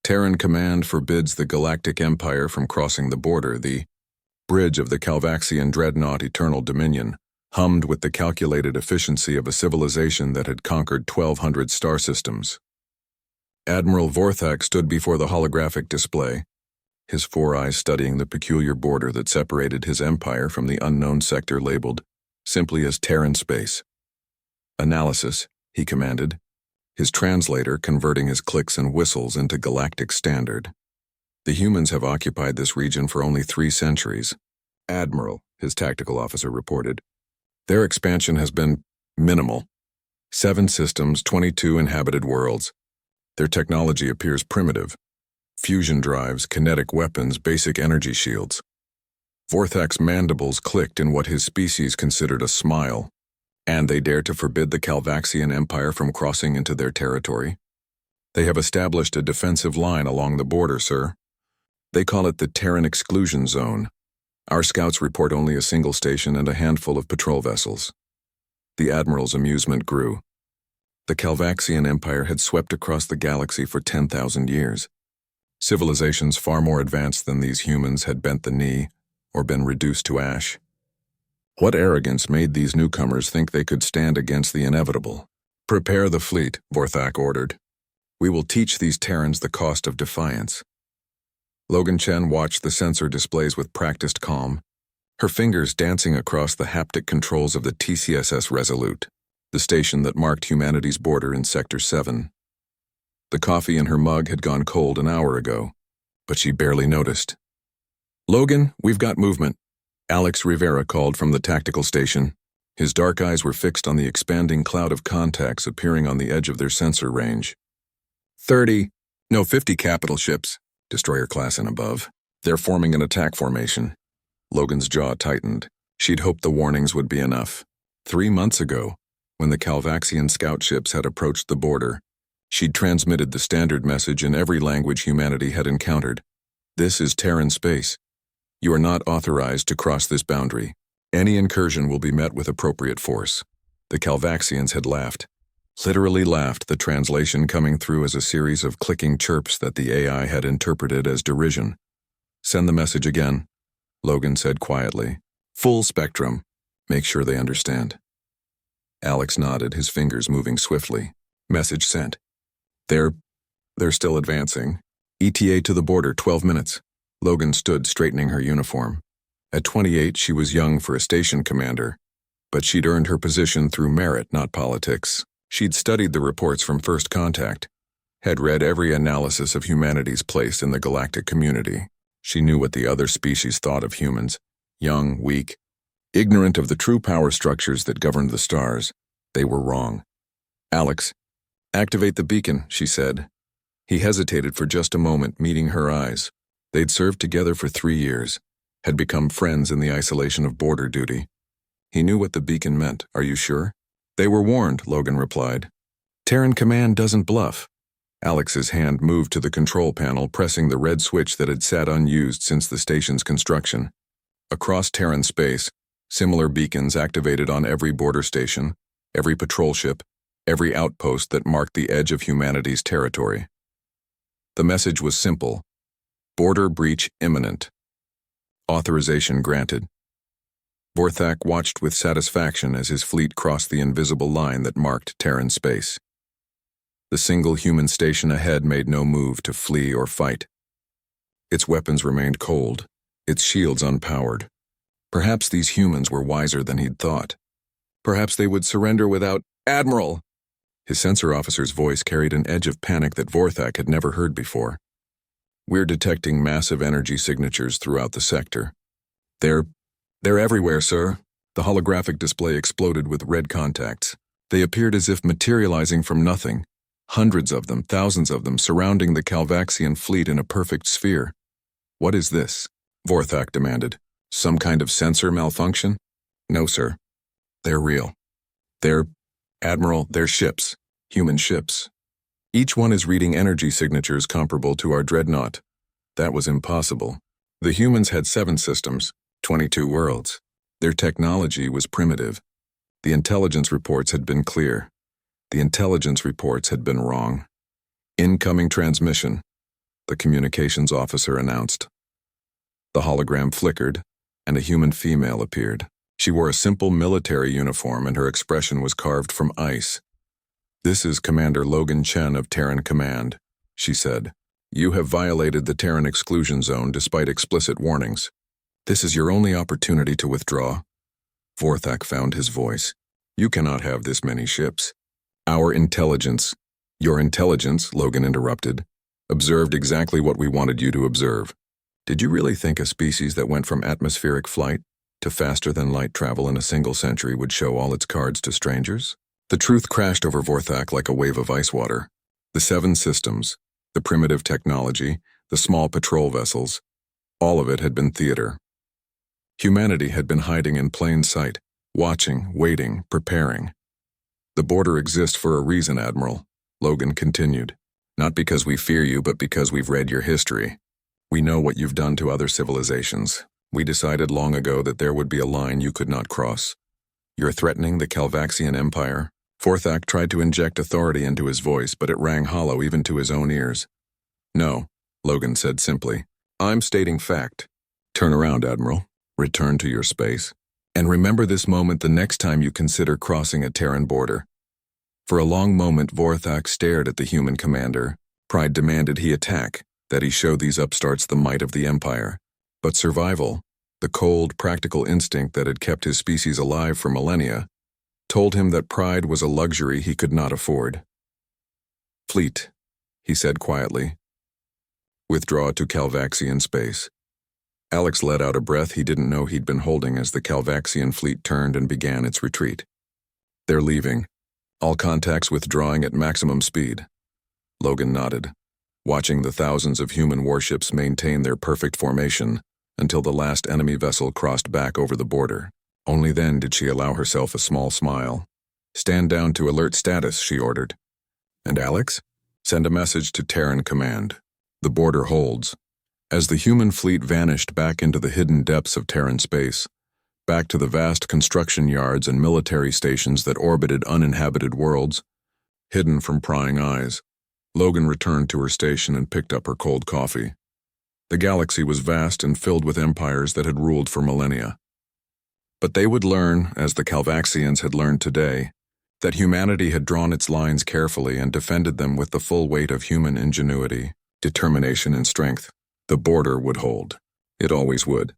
Terran command forbids the Galactic Empire from crossing the border. The bridge of the Calvaxian dreadnought Eternal Dominion hummed with the calculated efficiency of a civilization that had conquered 1,200 star systems. Admiral Vorthak stood before the holographic display, his four eyes studying the peculiar border that separated his empire from the unknown sector labeled simply as Terran space. Analysis, he commanded, his translator converting his clicks and whistles into galactic standard. The humans have occupied this region for only 3 centuries. Admiral, his tactical officer reported. Their expansion has been minimal. 7 systems, 22 inhabited worlds. Their technology appears primitive. Fusion drives, kinetic weapons, basic energy shields. Vorthak's mandibles clicked in what his species considered a smile. And they dare to forbid the Calvaxian Empire from crossing into their territory? They have established a defensive line along the border, sir. They call it the Terran Exclusion Zone. Our scouts report only a single station and a handful of patrol vessels. The Admiral's amusement grew. The Calvaxian Empire had swept across the galaxy for 10,000 years. Civilizations far more advanced than these humans had bent the knee or been reduced to ash. What arrogance made these newcomers think they could stand against the inevitable? Prepare the fleet, Vorthak ordered. We will teach these Terrans the cost of defiance. Logan Chen watched the sensor displays with practiced calm, her fingers dancing across the haptic controls of the TCSS Resolute, the station that marked humanity's border in Sector 7. The coffee in her mug had gone cold an hour ago, but she barely noticed. Logan, we've got movement, Alex Rivera called from the tactical station. His dark eyes were fixed on the expanding cloud of contacts appearing on the edge of their sensor range. 50 capital ships, destroyer class and above. They're forming an attack formation. Logan's jaw tightened. She'd hoped the warnings would be enough. 3 months ago, when the Calvaxian scout ships had approached the border, she'd transmitted the standard message in every language humanity had encountered. This is Terran space. You are not authorized to cross this boundary. Any incursion will be met with appropriate force. The Calvaxians had laughed. Literally laughed, the translation coming through as a series of clicking chirps that the AI had interpreted as derision. Send the message again, Logan said quietly. Full spectrum. Make sure they understand. Alex nodded, his fingers moving swiftly. Message sent. They're still advancing. ETA to the border, 12 minutes. Logan stood, straightening her uniform. At 28, she was young for a station commander, but she'd earned her position through merit, not politics. She'd studied the reports from First Contact, had read every analysis of humanity's place in the galactic community. She knew what the other species thought of humans, young, weak, ignorant of the true power structures that governed the stars. They were wrong. Alex, activate the beacon, she said. He hesitated for just a moment, meeting her eyes. They'd served together for 3 years, had become friends in the isolation of border duty. He knew what the beacon meant. Are you sure? They were warned, Logan replied. Terran Command doesn't bluff. Alex's hand moved to the control panel, pressing the red switch that had sat unused since the station's construction. Across Terran space, similar beacons activated on every border station, every patrol ship, every outpost that marked the edge of humanity's territory. The message was simple. Border breach imminent. Authorization granted. Vorthak watched with satisfaction as his fleet crossed the invisible line that marked Terran space. The single human station ahead made no move to flee or fight. Its weapons remained cold, its shields unpowered. Perhaps these humans were wiser than he'd thought. Perhaps they would surrender without Admiral! His sensor officer's voice carried an edge of panic that Vorthak had never heard before. We're detecting massive energy signatures throughout the sector. They're everywhere, sir. The holographic display exploded with red contacts. They appeared as if materializing from nothing. Hundreds of them, thousands of them, surrounding the Calvaxian fleet in a perfect sphere. What is this? Vorthak demanded. Some kind of sensor malfunction? No, sir. They're real. Admiral, they're ships. Human ships. Each one is reading energy signatures comparable to our dreadnought. That was impossible. The humans had 7 systems, 22 worlds. Their technology was primitive. The intelligence reports had been clear. The intelligence reports had been wrong. Incoming transmission. the communications officer announced. The hologram flickered, and a human female appeared. She wore a simple military uniform and her expression was carved from ice. "This is Commander Logan Chen of Terran Command," she said. "You have violated the Terran exclusion zone despite explicit warnings. This is your only opportunity to withdraw." Vorthak found his voice. "You cannot have this many ships. Our intelligence—" "Your intelligence," Logan interrupted, "observed exactly what we wanted you to observe. Did you really think a species that went from atmospheric flight to faster-than-light travel in a single century would show all its cards to strangers?" The truth crashed over Vorthak like a wave of ice water. The 7 systems, the primitive technology, the small patrol vessels, all of it had been theater. Humanity had been hiding in plain sight, watching, waiting, preparing. "The border exists for a reason, Admiral," Logan continued. "Not because we fear you, but because we've read your history. We know what you've done to other civilizations. We decided long ago that there would be a line you could not cross. You're threatening the Calvaxian Empire." Vorthak tried to inject authority into his voice, but it rang hollow even to his own ears. "No," Logan said simply. "I'm stating fact. Turn around, Admiral. Return to your space. And remember this moment the next time you consider crossing a Terran border." For a long moment, Vorthak stared at the human commander. Pride demanded he attack, that he show these upstarts the might of the Empire. But survival, the cold, practical instinct that had kept his species alive for millennia, told him that pride was a luxury he could not afford. "Fleet," he said quietly. "Withdraw to Calvaxian space." Alex let out a breath he didn't know he'd been holding as the Calvaxian fleet turned and began its retreat. "They're leaving. All contacts withdrawing at maximum speed." Logan nodded, watching the thousands of human warships maintain their perfect formation until the last enemy vessel crossed back over the border. Only then did she allow herself a small smile. "Stand down to alert status," she ordered. "And Alex? Send a message to Terran Command. The border holds." As the human fleet vanished back into the hidden depths of Terran space, back to the vast construction yards and military stations that orbited uninhabited worlds, hidden from prying eyes, Logan returned to her station and picked up her cold coffee. The galaxy was vast and filled with empires that had ruled for millennia. But they would learn, as the Calvaxians had learned today, that humanity had drawn its lines carefully and defended them with the full weight of human ingenuity, determination, and strength. The border would hold. It always would.